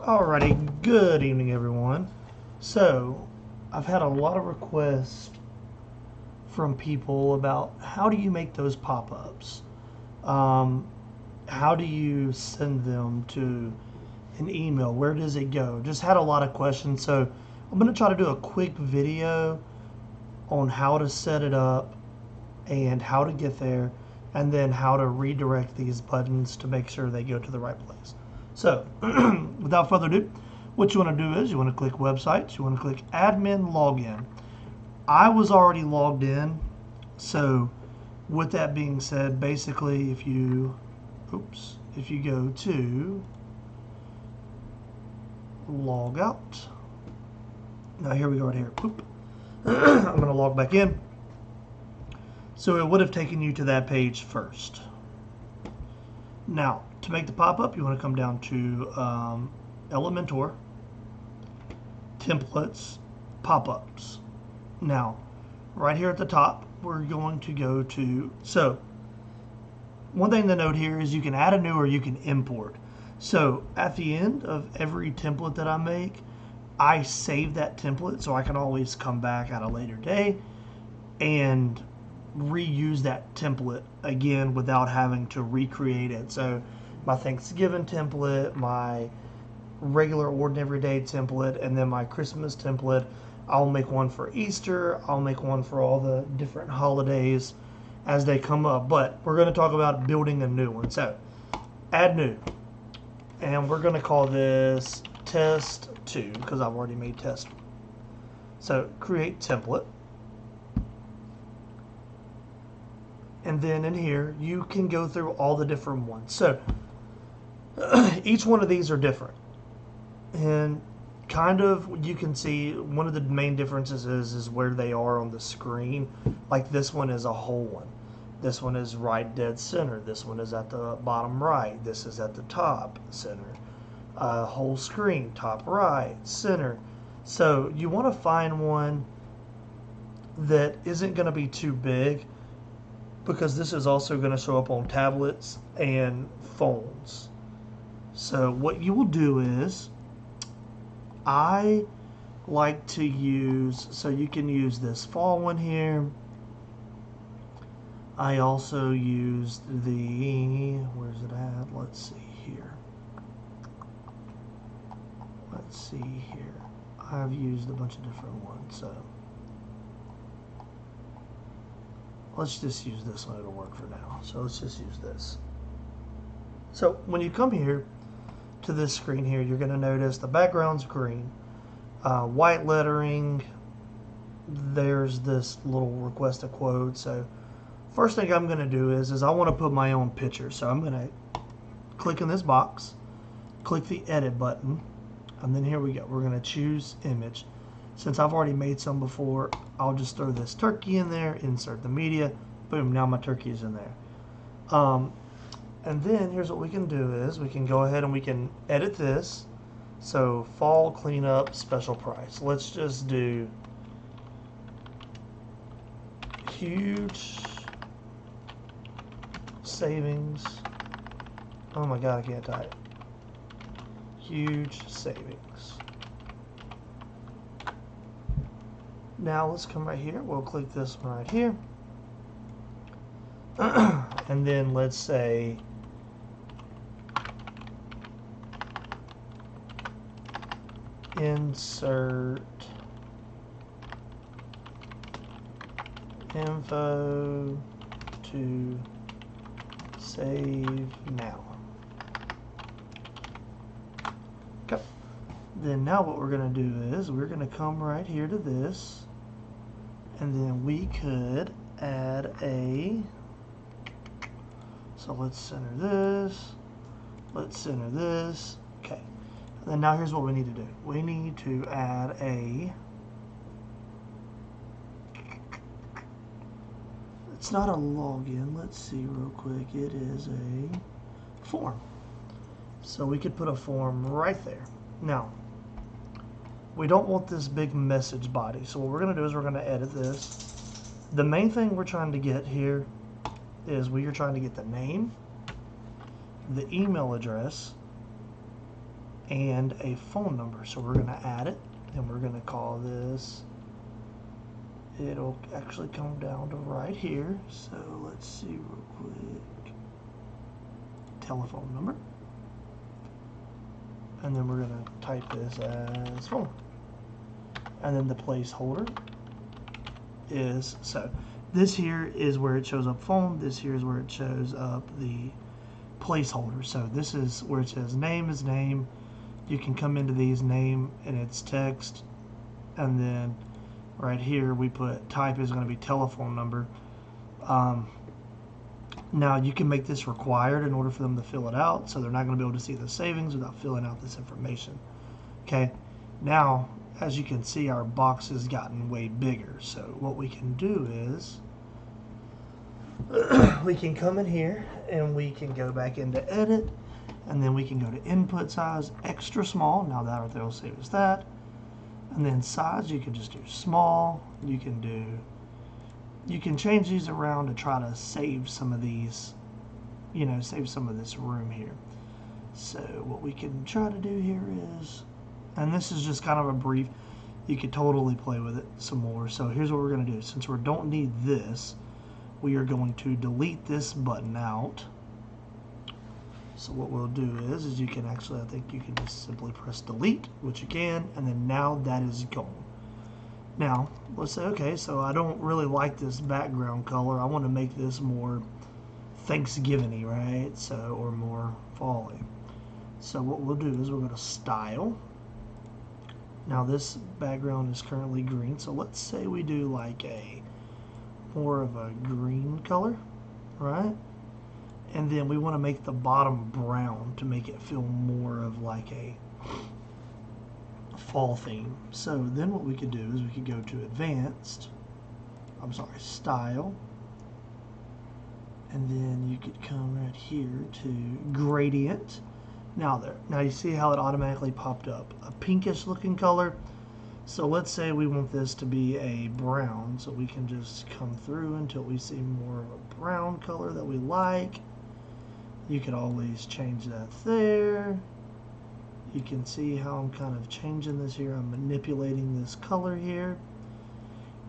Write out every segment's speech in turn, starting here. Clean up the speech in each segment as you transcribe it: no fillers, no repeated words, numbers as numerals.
Alrighty, good evening everyone. So, I've had a lot of requests from people about how do you make those pop-ups? Um, how do you send them to an email? Where does it go? Just had a lot of questions, so I'm going to try to do a quick video on how to set it up and how to get there, and then how to redirect these buttons to make sure they go to the right place. So, without further ado, what you want to do is you want to click websites, you want to click admin login. I was already logged in, so with that being said, basically if you go to log out, now here we go right here, I'm going to log back in. So it would have taken you to that page first. Now, to make the pop-up, you want to come down to Ementor, Templates, Pop-ups. Now, right here at the top, we're going to go to, so one thing to note here is you can add a new or you can import. So at the end of every template that I make, I save that template so I can always come back at a later day and reuse that template again without having to recreate it. So my Thanksgiving template, my regular ordinary everyday template, and then my Christmas template, I'll make one for Easter, I'll make one for all the different holidays as they come up. But we're going to talk about building a new one. So add new, and we're going to call this test 2 because I've already made test 1. So create template. And then in here, you can go through all the different ones. So each one of these are different. And kind of, you can see one of the main differences is where they are on the screen. Like this one is a whole one. This one is right dead center. This one is at the bottom right. This is at the top center. Whole screen, top right, center. So you want to find one that isn't going to be too big, because this is also going to show up on tablets and phones. So what you will do is, I like to use, so you can use this fall one here. I also used the, where's it at? Let's see here. Let's see here. I've used a bunch of different ones, so let's just use this one, it'll work for now. So let's just use this. So when you come here to this screen here, you're going to notice the background's green, white lettering, there's this little request a quote. So first thing I'm going to do is I want to put my own picture. So I'm going to click in this box, click the edit button, and then here we go. We're going to choose image. Since I've already made some before, I'll just throw this turkey in there, insert the media, boom, now my turkey is in there. And then here's what we can do is we can go ahead and we can edit this. So fall cleanup special price. Let's just do huge savings. Oh my God, I can't type. Huge savings. Now let's come right here. We'll click this one right here. And then let's say insert info to save now. Okay. Then now what we're going to do is we're going to come right here to this, and then we could add a, so let's center this, let's center this, okay. And then now here's what we need to do. We need to add a, it's not a login, let's see real quick, it is a form. So we could put a form right there. Now, we don't want this big message body, so what we're going to do is we're going to edit this. The main thing we're trying to get here is we are trying to get the name, the email address, and a phone number. So we're going to add it, and we're going to call this, it'll actually come down to right here. So let's see real quick, telephone number. And then we're going to type this as phone. And then the placeholder is, so this here is where it shows up phone, this here is where it shows up the placeholder. So this is where it says name is name. You can come into these, name and it's text, and then right here we put type is going to be telephone number. Now you can make this required in order for them to fill it out, so they're not going to be able to see the savings without filling out this information. Okay, now as you can see, our box has gotten way bigger. So what we can do is we can come in here and we can go back into edit, and then we can go to input size, extra small. Now that right there will save us that. And then size, you can just do small. You can change these around to try to save some of these, save some of this room here. So what we can try to do here is, and this is just kind of a brief, you could totally play with it some more. So here's what we're going to do. Since we don't need this, we are going to delete this button out. So what we'll do is you can actually, I think you can just simply press delete, which you can, and then now that is gone. Now, let's say, okay, so I don't really like this background color. I want to make this more Thanksgiving-y, right? So, or more fall-y. So what we'll do is we'll go to Style. Now this background is currently green, so let's say we do like a more of a green color, right? And then we want to make the bottom brown to make it feel more of like a fall theme. So then what we could do is we could go to Style, and then you could come right here to Gradient. Now you see how it automatically popped up, a pinkish looking color. So let's say we want this to be a brown, so we can just come through until we see more of a brown color that we like. You could always change that there. You can see how I'm kind of changing this here. I'm manipulating this color here.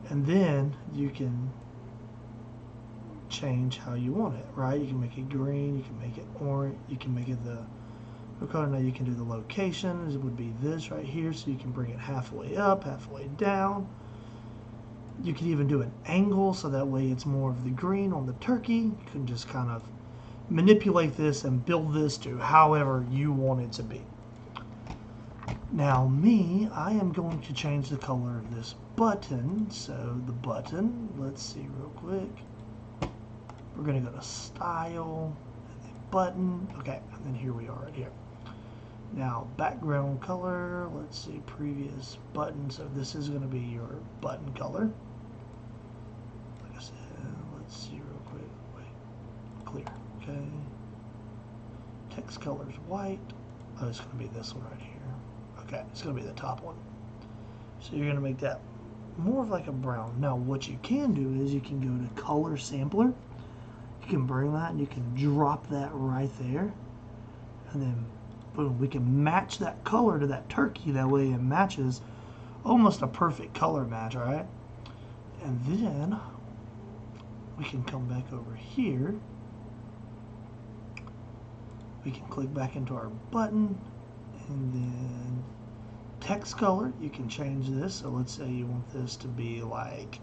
And then you can change how you want it, right? You can make it green, you can make it orange, you can make it the color. Now you can do the location, it would be this right here, so you can bring it halfway up, halfway down. You can even do an angle, so that way it's more of the green on the turkey. You can just kind of manipulate this and build this to however you want it to be. Now I am going to change the color of this button. So the button, let's see real quick. We're going to go to Style, and then Button. Okay, and then here we are right here. Now background color, let's see, previous button. So this is going to be your button color. Like I said, let's see real quick. Wait, clear. Okay. Text color is white. Oh, it's going to be this one right here. Okay, it's going to be the top one. So you're going to make that more of like a brown. Now what you can do is you can go to Color Sampler. You can bring that and you can drop that right there. And then boom, we can match that color to that turkey. That way it matches almost a perfect color match, all right? And then we can come back over here. We can click back into our button, and then text color, you can change this. So let's say you want this to be like,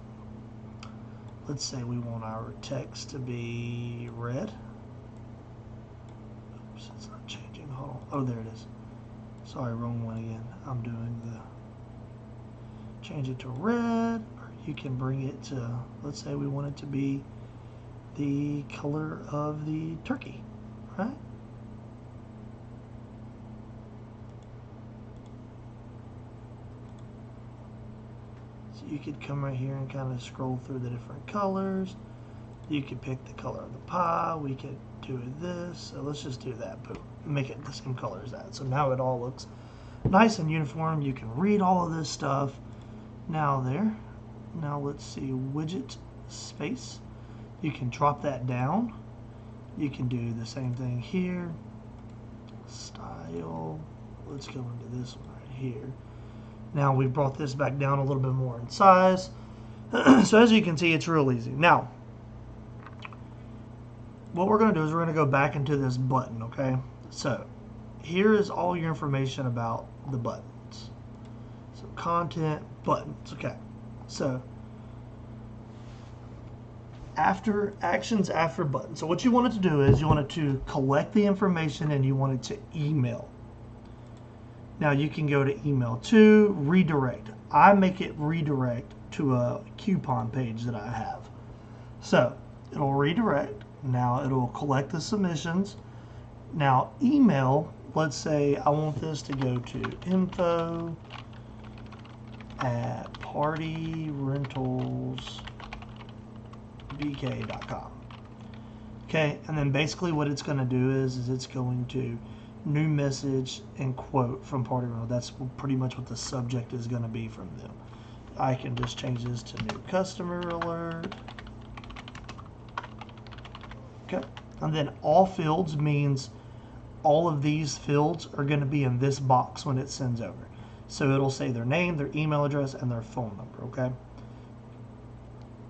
let's say we want our text to be red. Oops, it's not changing. Hold on. Oh, there it is. Sorry, wrong one again. I'm doing the, change it to red, or you can bring it to, let's say we want it to be the color of the turkey, right? You could come right here and kind of scroll through the different colors. You could pick the color of the pie. We could do this. So let's just do that. Boom. Make it the same color as that. So now it all looks nice and uniform. You can read all of this stuff. Now there. Now let's see, widget space. You can drop that down. You can do the same thing here. Style. let's go into this one right here. Now we've brought this back down a little bit more in size. So as you can see, it's real easy. Now, what we're going to do is we're going to go back into this button, okay? So here is all your information about the buttons. So content, buttons, okay. So after actions after button. So what you want it to do is you want it to collect the information and you want it to email. Now you can go to email to redirect. I make it redirect to a coupon page that I have. So it'll redirect. Now it'll collect the submissions. Now email, let's say I want this to go to info@partyrentalsbk.com. Okay, and then basically what it's going to do is it's going to new message and quote from Party Rental. That's pretty much what the subject is going to be from them. I can just change this to new customer alert. Okay, and then all fields means all of these fields are going to be in this box when it sends over. So it'll say their name, their email address, and their phone number, okay?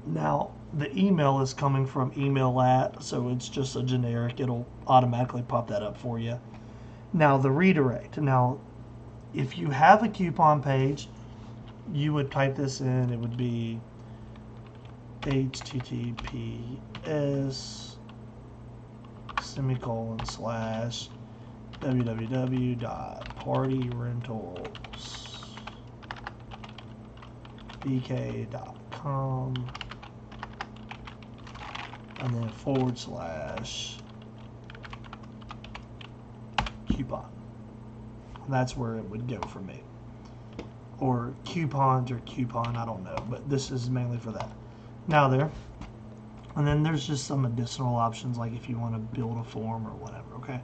Now, the email is coming from email at, so it's just a generic. It'll automatically pop that up for you. Now, the redirect. Now, if you have a coupon page, you would type this in. It would be https://www.partyrentalsbk.com and then /coupon. And that's where it would go for me. Or coupons or coupon, I don't know, but this is mainly for that. Now there. And then there's just some additional options like if you want to build a form or whatever, okay?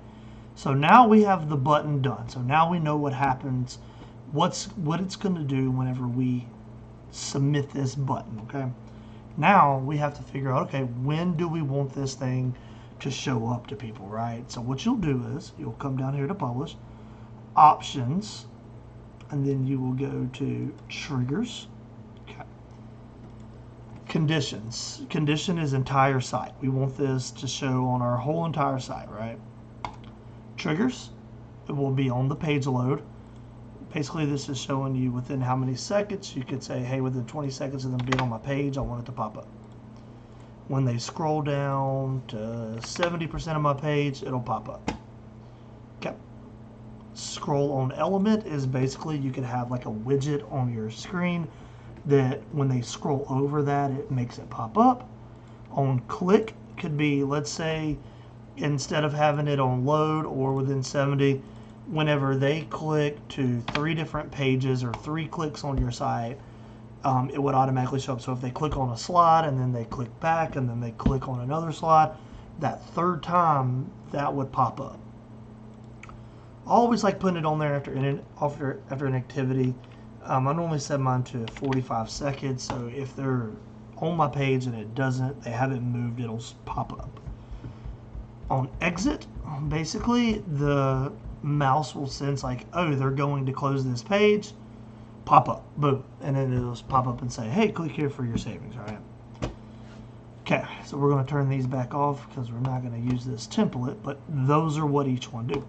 So now we have the button done. So now we know what happens, what it's going to do whenever we submit this button, okay? Now we have to figure out, okay, when do we want this thing to show up to people, right? So what you'll do is you'll come down here to publish, options, and then you will go to triggers. Okay. Conditions. Condition is entire site. We want this to show on our whole entire site, right? Triggers, it will be on the page load. Basically, this is showing you within how many seconds. You could say, hey, within 20 seconds of them being on my page, I want it to pop up. When they scroll down to 70% of my page, it'll pop up. Okay. Scroll on element is basically you could have like a widget on your screen that when they scroll over that, it makes it pop up. On click could be, let's say, instead of having it on load or within 70, whenever they click to 3 different pages or 3 clicks on your site, it would automatically show up. So if they click on a slide and then they click back and then they click on another slide, that 3rd time that would pop up. I always like putting it on there after an activity. I normally set mine to 45 seconds, so if they're on my page and it doesn't, they haven't moved, it'll pop up. On exit, basically the mouse will sense like, oh, they're going to close this page, pop up, boom, and then it'll pop up and say, hey, click here for your savings, all right? Okay, so we're going to turn these back off because we're not going to use this template, but those are what each one do.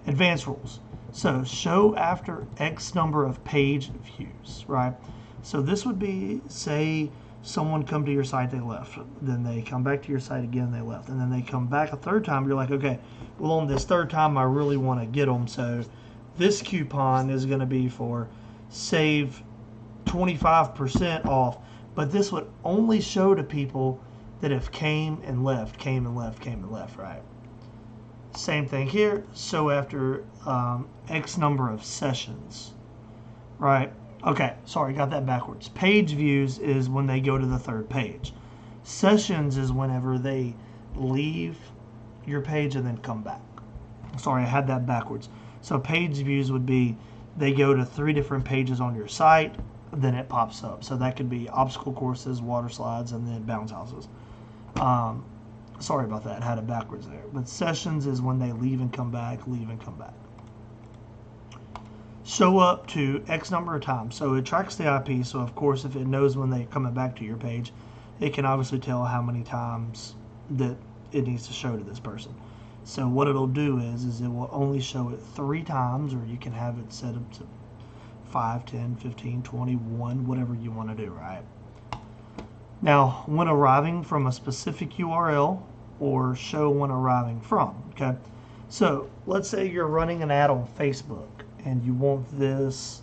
Advanced rules. So show after X number of page views, right? So this would be, say someone come to your site, they left, then they come back to your site again, they left, and then they come back a 3rd time. You're like, okay, well, on this 3rd time, I really want to get them. So this coupon is going to be for save 25% off, but this would only show to people that have came and left, right? Same thing here. So after X number of sessions, right? Okay, sorry, got that backwards. Page views is when they go to the 3rd page. Sessions is whenever they leave your page and then come back. Sorry, I had that backwards. So page views would be they go to 3 different pages on your site, then it pops up. So that could be obstacle courses, water slides, and then bounce houses. Sorry about that, I had it backwards there. But sessions is when they leave and come back, leave and come back. show up to X number of times. So it tracks the IP, so of course if it knows when they're coming back to your page, it can obviously tell how many times that it needs to show to this person. So what it'll do is it will only show it 3 times, or you can have it set up to 5, 10, 15, 21, whatever you want to do, right? Now, when arriving from a specific URL, or show when arriving from, okay? So let's say you're running an ad on Facebook and you want this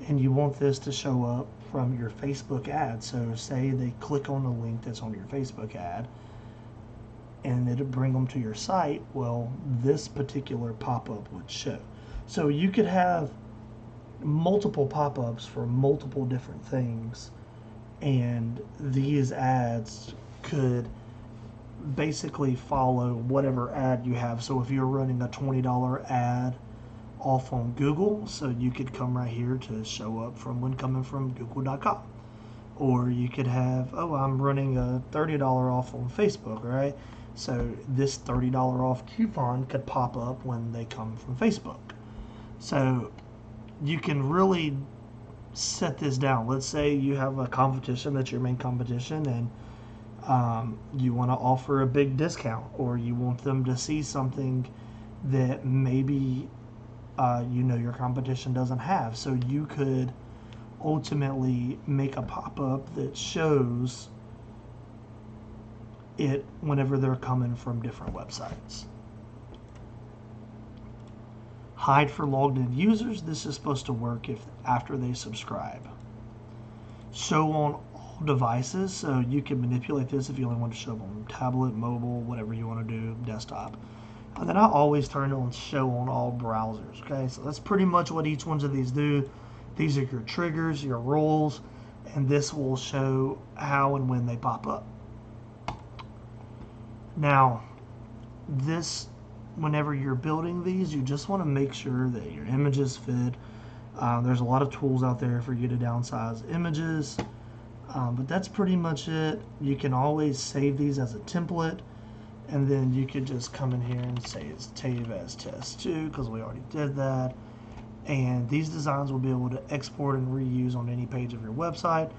to show up from your Facebook ad. So say they click on the link that's on your Facebook ad and it'll bring them to your site. Well, this particular pop-up would show. So you could have multiple pop-ups for multiple different things, and these ads could basically follow whatever ad you have. So if you're running a $20 ad off on Google, so you could come right here to show up from when coming from google.com. Or you could have, oh, I'm running a $30 off on Facebook, right? So this $30 off coupon could pop up when they come from Facebook. So you can really set this down. Let's say you have a competition that's your main competition, and you want to offer a big discount, or you want them to see something that maybe your competition doesn't have. So you could ultimately make a pop-up that shows it whenever they're coming from different websites. Hide for logged in users. This is supposed to work if after they subscribe. Show on all devices, so you can manipulate this if you only want to show up on tablet, mobile, whatever you want to do, desktop. And then I always turn on show on all browsers. Okay, so that's pretty much what each one of these do. These are your triggers, your rules, and this will show how and when they pop up. Now, whenever you're building these, you just want to make sure that your images fit. There's a lot of tools out there for you to downsize images, but that's pretty much it. You can always save these as a template, and then you could just come in here and say it's save as test2, because we already did that. And these designs will be able to export and reuse on any page of your website.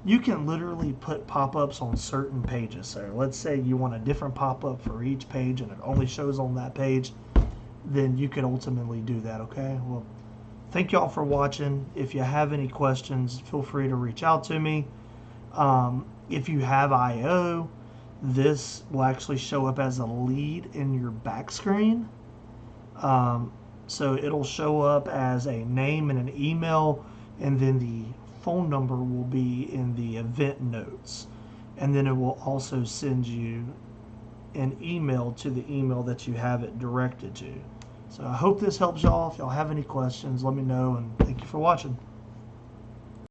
You can literally put pop-ups on certain pages. So let's say you want a different pop-up for each page and it only shows on that page, then you could ultimately do that, okay? Well, thank y'all for watching. If you have any questions, feel free to reach out to me. If you have I/O, this will actually show up as a lead in your back screen. So it'll show up as a name and an email, and then the phone number will be in the event notes. And then it will also send you an email to the email that you have it directed to. So I hope this helps y'all. If y'all have any questions, let me know, and thank you for watching.